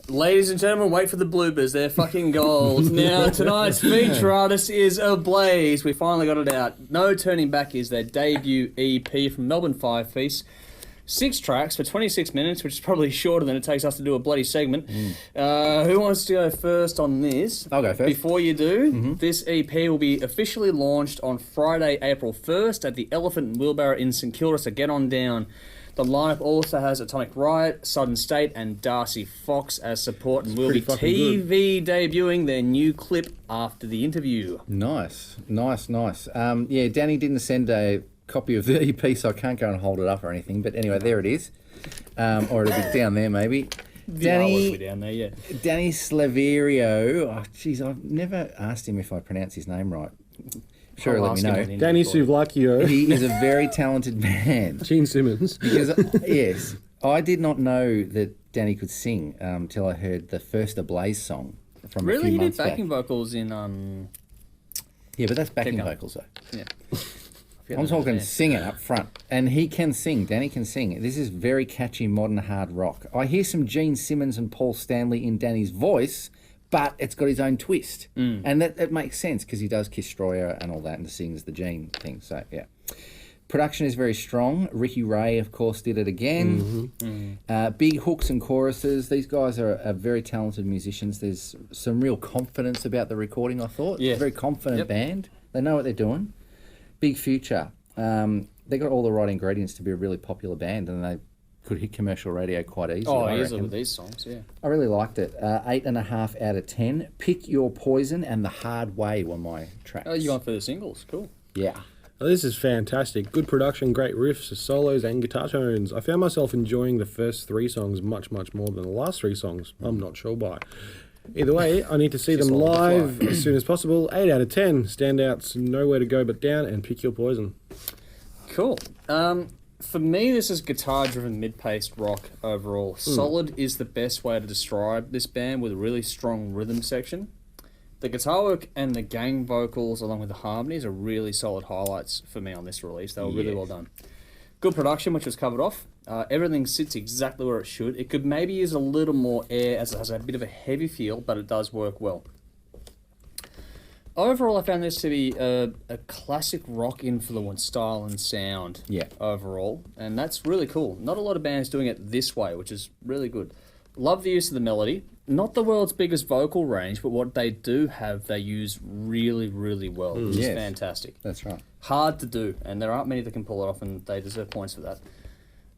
Ladies and gentlemen, wait for the bloopers. They're fucking gold. Now, tonight's feature artist is Ablaze. We finally got it out. No Turning Back is their debut EP from Melbourne 5-piece. 6 tracks for 26 minutes, which is probably shorter than it takes us to do a bloody segment. Who wants to go first on this? I'll go first. Before you do, this EP will be officially launched on Friday, April 1st at the Elephant and Wheelbarrow in St Kilda, so get on down. The lineup also has Atomic Riot, Southern State, and Darcy Fox as support, and we'll be TV debuting their new clip after the interview. Nice. Yeah, Danny didn't send a copy of the EP, so I can't go and hold it up or anything. But anyway, there it is. Or it'll be down there, maybe. Danny, down there, yeah. Danny Slaverio. Oh, jeez, I've never asked him if I pronounce his name right. Sure, let me know. Danny Souvlakio. He is a very talented man. Gene Simmons. Because, yes, I did not know that Danny could sing till I heard the first Ablaze song from a few months back. Really? He did backing vocals in... Yeah, but that's backing vocals, though. Yeah. I'm talking singing up front. And he can sing. Danny can sing. This is very catchy modern hard rock. I hear some Gene Simmons and Paul Stanley in Danny's voice, but it's got his own twist. And that makes sense because he does Kiss Destroyer and all that and sings the Gene thing. So, yeah. Production is very strong. Ricky Ray, of course, did it again. Big hooks and choruses. These guys are very talented musicians. There's some real confidence about the recording, I thought. Yeah. It's a very confident band. They know what they're doing. Big future. They got all the right ingredients to be a really popular band, and they could hit commercial radio quite easily. Oh, easily with these songs, yeah. I really liked it. 8.5 out of 10. Pick Your Poison and The Hard Way were my tracks. Oh, you went for the singles. Cool. Yeah. Oh, this is fantastic. Good production, great riffs, solos, and guitar tones. I found myself enjoying the first 3 songs much more than the last 3 songs. I'm not sure why. Either way, I need to see them live as soon as possible. 8 out of 10. Standouts, Nowhere to Go But Down, and Pick Your Poison. Cool. For me, this is guitar-driven mid-paced rock overall. Solid is the best way to describe this band, with a really strong rhythm section. The guitar work and the gang vocals, along with the harmonies, are really solid highlights for me on this release. They were really well done. Good production, which was covered off. Everything sits exactly where it should. It could maybe use a little more air, as it has a bit of a heavy feel, but it does work well. Overall, I found this to be a classic rock influence style and sound. Yeah. Overall, and that's really cool. Not a lot of bands doing it this way, which is really good. Love the use of the melody. Not the world's biggest vocal range, but what they do have, they use really, really well. Which is fantastic. That's right. Hard to do, and there aren't many that can pull it off, and they deserve points for that.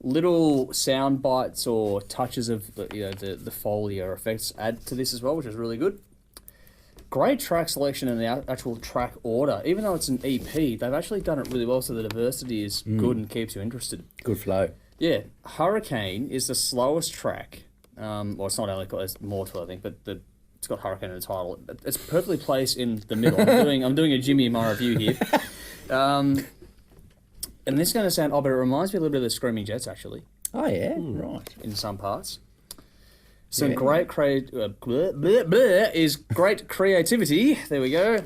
Little sound bites or touches of the Foley or effects add to this as well, which is really good. Great track selection and the actual track order. Even though it's an EP, they've actually done it really well, so the diversity is good and keeps you interested. Good flow. Yeah. Hurricane is the slowest track. Well, it's not only got, there's more to it, I think, but it's got Hurricane in the title. It's perfectly placed in the middle. I'm doing a Jimmy in my review here. And this is going to sound odd, but it reminds me a little bit of the Screaming Jets, actually. Oh, yeah? Right. In some parts. Some great is great creativity. There we go.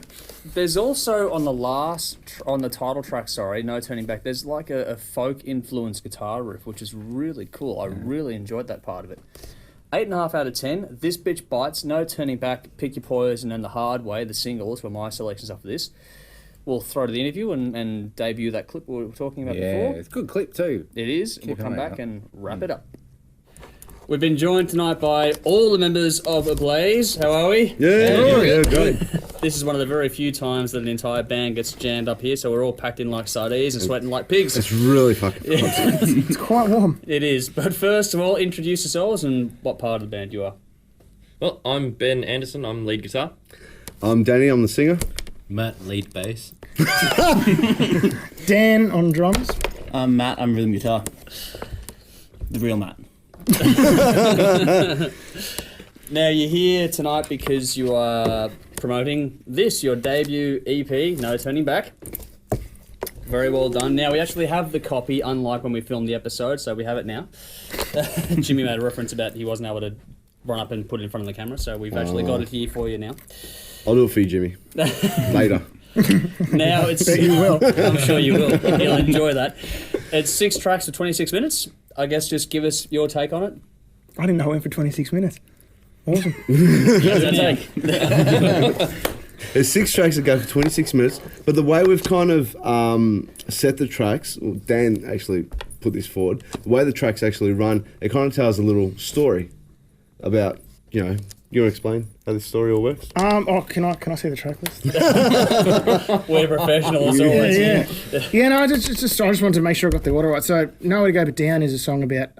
There's also on the title track, No Turning Back, there's like a folk influenced guitar riff, which is really cool. I really enjoyed that part of it. 8.5 out of 10. This Bitch Bites, No Turning Back, Pick Your Poison, and The Hard Way, the singles were my selections after this. We'll throw to the interview and debut that clip we were talking about before. Yeah, it's a good clip too. It is. We'll come back and wrap it up. We've been joined tonight by all the members of Ablaze. How are we? Yeah, good. This is one of the very few times that an entire band gets jammed up here, so we're all packed in like sardines and sweating like pigs. It's really fucking hot. It's quite warm. It is. But first of all, introduce yourselves and what part of the band you are. Well, I'm Ben Anderson. I'm lead guitar. I'm Danny. I'm the singer. Matt, lead bass. Dan on drums. I'm Matt. I'm rhythm guitar. The real Matt. Now, you're here tonight because you are promoting your debut EP, No Turning Back. Very well done. Now, we actually have the copy, unlike when we filmed the episode, so we have it now. Jimmy made a reference about he wasn't able to run up and put it in front of the camera, so we've actually got it here for you now. I'll do it for you, Jimmy. Later. Now it's... Bet you will. I'm sure you will. He'll enjoy that. It's 6 tracks for 26 minutes. I guess just give us your take on it. I didn't know it went for 26 minutes. Awesome. How does that take? There's 6 tracks that go for 26 minutes, but the way we've kind of set the tracks, well, Dan actually put this forward, the way the tracks actually run, it kind of tells a little story about, you want to explain how this story all works? Can I see the track list? We're professionals always. Yeah, no, I just wanted to make sure I got the order right. So, Nowhere to Go But Down is a song about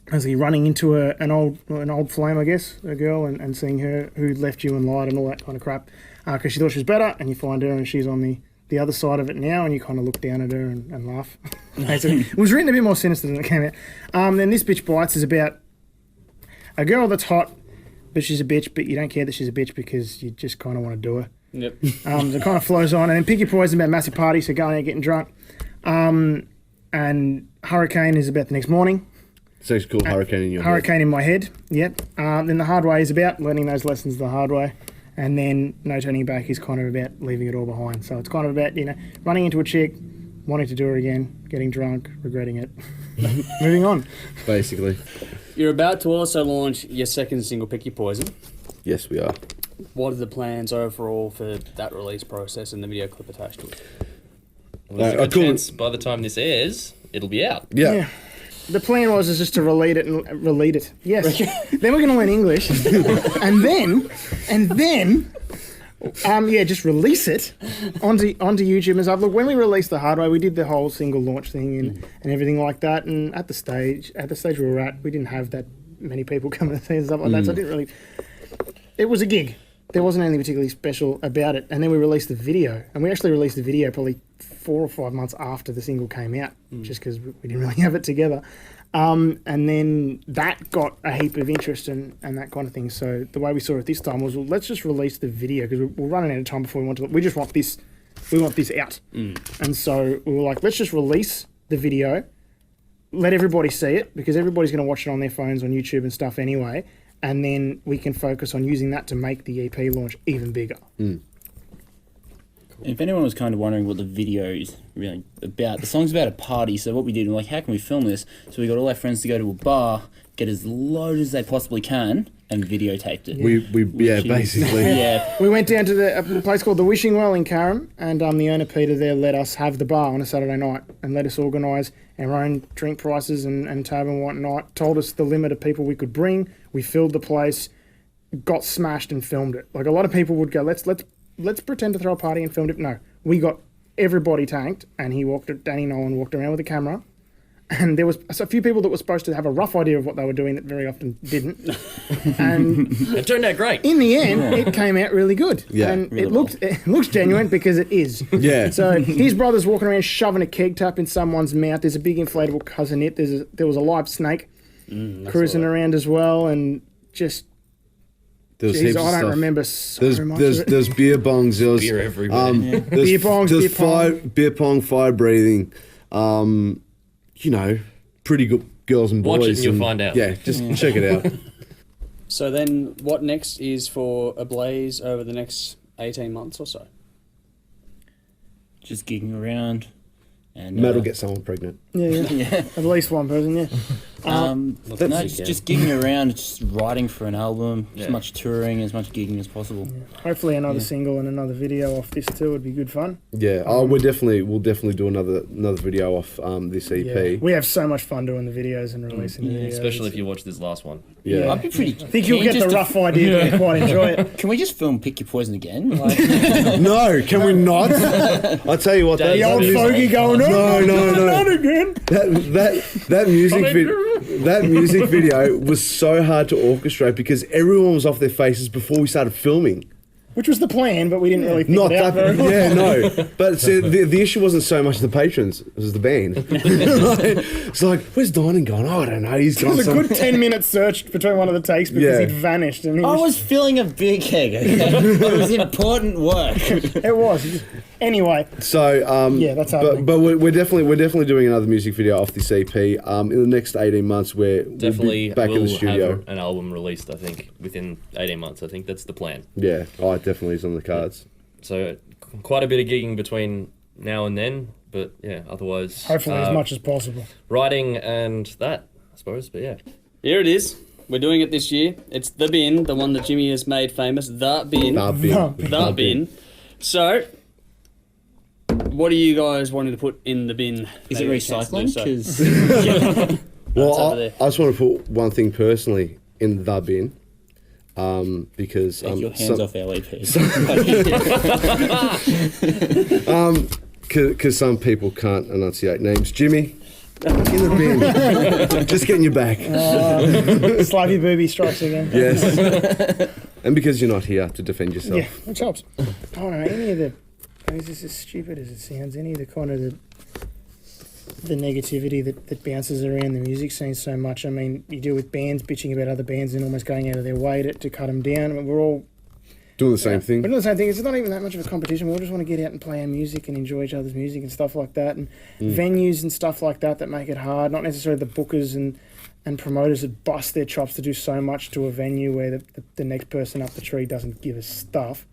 basically running into an old flame, I guess, a girl, and seeing her who left you and lied and all that kind of crap, because she thought she was better, and you find her and she's on the other side of it now, and you kind of look down at her and laugh. Basically, it was written a bit more sinister than it came out. Then This Bitch Bites is about a girl that's hot, but she's a bitch, but you don't care that she's a bitch because you just kind of want to do her. Yep. So it kind of flows on. And then Pick Your Poison about massive parties, so going out getting drunk. And Hurricane is about the next morning. It's actually called Hurricane in Your Head. Hurricane in My Head, yep. Then The Hard Way is about learning those lessons the hard way. And then No Turning Back is kind of about leaving it all behind. So it's kind of about, running into a chick, wanting to do her again, getting drunk, regretting it, moving on. Basically. You're about to also launch your second single, Pick Your Poison. Yes, we are. What are the plans overall for that release process and the video clip attached to it? Well, there's a good chance by the time this airs, it'll be out. Yeah. The plan was just to relate it. Yes. Then we're going to learn English, and then, just release it onto YouTube and stuff. Look, when we released The Hard Way, we did the whole single launch thing and everything like that. And at the stage we were at, we didn't have that many people coming to see and stuff like that. So I didn't really. It was a gig. There wasn't anything particularly special about it. And then we released the video, and we actually released the video probably 4 or 5 months after the single came out, just because we didn't really have it together. And then that got a heap of interest and that kind of thing. So the way we saw it this time was, well, let's just release the video, because we're running out of time before we want to. We just want this. We want this out. And so we were like, let's just release the video, let everybody see it, because everybody's going to watch it on their phones, on YouTube and stuff anyway. And then we can focus on using that to make the EP launch even bigger. If anyone was kind of wondering what the video is really about, the song's about a party. So what we did, we're like, how can we film this? So we got all our friends to go to a bar, get as loaded as they possibly can, and videotaped it. Basically. Yeah. We went down to a place called the Wishing Well in Carrum, and the owner Peter there let us have the bar on a Saturday night and let us organise our own drink prices and tab and whatnot. Told us the limit of people we could bring. We filled the place, got smashed and filmed it. Like a lot of people would go, let's pretend to throw a party and filmed it. No, we got everybody tanked, and Danny Nolan walked around with a camera. And there was a few people that were supposed to have a rough idea of what they were doing that very often didn't. And it turned out great. In the end, it came out really good. Yeah. And it looks genuine because it is. Yeah. So his brother's walking around shoving a keg tap in someone's mouth. There's a big inflatable cousin it. There was a live snake cruising around as well, and just. Jeez, I don't remember so much. There's beer bongs. There's beer everywhere. There's beer bongs, there's beer pong, fire breathing. Pretty good girls and boys. Watch it and you'll find out. Yeah, just check it out. So then what next is for Ablaze over the next 18 months or so? Just gigging around. And Matt will get someone pregnant. Yeah. At least one person, yeah. Just gigging around, just writing for an album, as much touring, as much gigging as possible. Yeah. Hopefully another single and another video off this too would be good fun. Yeah. We'll definitely do another video off this EP. Yeah. We have so much fun doing the videos and releasing the videos. Especially if you watch this last one. Yeah. I'd be pretty. I think you'll get the rough idea and quite enjoy it. Can we just film Pick Your Poison again? Like, No, can we not? I'll tell you what. The old fogey going on. No. Not again. That music video was so hard to orchestrate because everyone was off their faces before we started filming. Which was the plan, but we didn't really think Not it out that, very well. yeah, no. But see, the issue wasn't so much the patrons; it was the band. It's like, where's Dinan gone? Oh, I don't know. He's It gone. was a good 10-minute search between one of the takes because Yeah. he'd vanished. And he I was, was filling a big keg. It was important work. it was. Anyway, So Yeah, that's happening. But we're definitely doing another music video off this EP. In the next 18 months, we'll Definitely be back in the studio. have an album released, I think, within 18 months. I think that's the plan. Yeah, it definitely is on the cards. So quite a bit of gigging between now and then, but yeah, otherwise... hopefully as much as possible. Writing and that, I suppose, but yeah. Here it is. we're doing it this year. It's the bin, the one that Jimmy has made famous. The bin. The bin. The bin. So, what are you guys wanting to put in the bin? Is it Maybe a chance to do recycling? so. 'Cause Well, over I there. just want to put one thing personally in the bin, because take your hands some- off our EP. Because some people can't enunciate names. Jimmy, in the bin. Just getting you back. Slavy booby strikes again. Yes. And because you're not here to defend yourself. Yeah, which helps. I don't know, any of the, this is as stupid as it sounds, any of the kind of the negativity that bounces around the music scene so much. I mean, you deal with bands bitching about other bands and almost going out of their way to cut them down. I mean, we're all Doing the same thing. we're doing the same thing. It's not even that much of a competition. We all just want to get out and play our music and enjoy each other's music and stuff like that. And venues and stuff like that make it hard. Not necessarily the bookers and promoters that bust their chops to do so much to a venue where the next person up the tree doesn't give a stuff.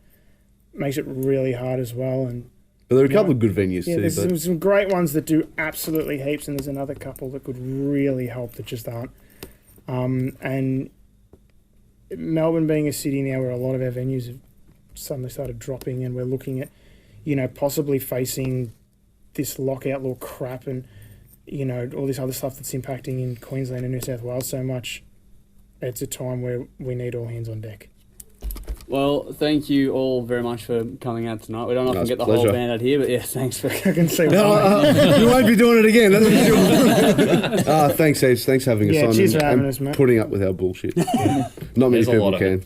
Makes it really hard as well. And But there are a couple of good venues yeah, too. there's But some great ones that do absolutely heaps, and there's another couple that could really help that just aren't. And Melbourne being a city now where a lot of our venues have suddenly started dropping, and we're looking at, possibly facing this lockout law crap and, all this other stuff that's impacting in Queensland and New South Wales so much. It's a time where we need all hands on deck. Well, thank you all very much for coming out tonight. We don't often Nice get the pleasure. whole band out here, but yeah, thanks for. I can see No, why. you won't be doing it again. That's for sure. Thanks, Ace. Thanks for having us Yeah, on cheers and, for having and us, mate. putting up with our bullshit. Not many There's a lot people of it. can.